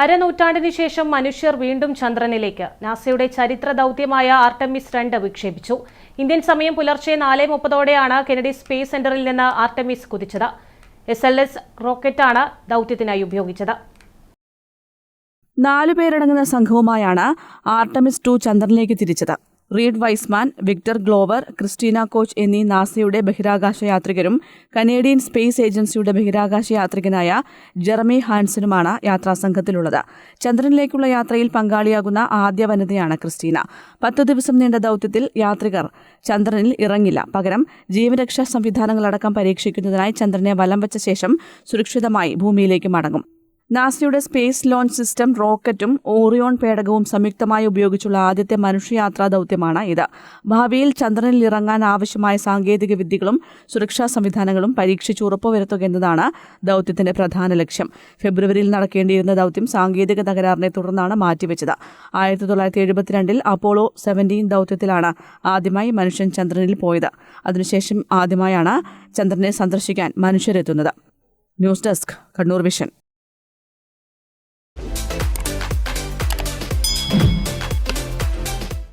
അരനൂറ്റാണ്ടിനു ശേഷം മനുഷ്യർ വീണ്ടും ചന്ദ്രനിലേക്ക്. നാസയുടെ ചരിത്ര ദൗത്യമായ ആർടെമിസ് 2 വിക്ഷേപിച്ചു. ഇന്ത്യൻ സമയം പുലർച്ചെ 4:30ഓടെയാണ് കെനഡി സ്പേസ് സെന്ററിൽ നിന്ന് ആർടെമിസ് കുതിച്ചത്. SLS റോക്കറ്റാണ് ദൗത്യത്തിനായി ഉപയോഗിച്ചത്. 4 പേരടങ്ങുന്ന സംഘവുമായാണ് ആർടെമിസ് 2 ചന്ദ്രനിലേക്ക് തിരിച്ചത്. Reid Wiseman, Victor Glover, Christina Koch എന്നീ നാസയുടെ ബഹിരാകാശ യാത്രികരും കനേഡിയൻ സ്പേസ് ഏജൻസിയുടെ ബഹിരാകാശ യാത്രികനായ ജെറമി ഹാൻസനുമാണ് യാത്രാസംഘത്തിലുള്ളത്. ചന്ദ്രനിലേക്കുള്ള യാത്രയിൽ പങ്കാളിയാകുന്ന ആദ്യ വനിതയാണ് ക്രിസ്റ്റീന. 10 ദിവസം നീണ്ട ദൗത്യത്തിൽ യാത്രികർ ചന്ദ്രനിൽ ഇറങ്ങില്ല. പകരം ജീവരക്ഷാ സംവിധാനങ്ങളടക്കം പരീക്ഷിക്കുന്നതിനായി ചന്ദ്രനെ വലം വച്ച ശേഷം സുരക്ഷിതമായി ഭൂമിയിലേക്ക് മടങ്ങും. നാസയുടെ സ്പേസ് ലോഞ്ച് സിസ്റ്റം റോക്കറ്റും ഓറിയോൺ പേടകവും സംയുക്തമായി ഉപയോഗിച്ചുള്ള ആദ്യത്തെ മനുഷ്യയാത്രാ ദൗത്യമാണ് ഇത്. ഭാവിയിൽ ചന്ദ്രനിൽ ഇറങ്ങാൻ ആവശ്യമായ സാങ്കേതിക വിദ്യകളും സുരക്ഷാ സംവിധാനങ്ങളും പരീക്ഷിച്ച് ഉറപ്പുവരുത്തുക എന്നതാണ് ദൗത്യത്തിന്റെ പ്രധാന ലക്ഷ്യം. ഫെബ്രുവരിയിൽ നടക്കേണ്ടിയിരുന്ന ദൗത്യം സാങ്കേതിക തകരാറിനെ തുടർന്നാണ് മാറ്റിവെച്ചത്. 1972 അപ്പോളോ 17 ദൗത്യത്തിലാണ് ആദ്യമായി മനുഷ്യൻ ചന്ദ്രനിൽ പോയത്. അതിനുശേഷം ആദ്യമായാണ് ചന്ദ്രനെ സന്ദർശിക്കാൻ മനുഷ്യരെത്തുന്നത്. News desk, Kannur vision.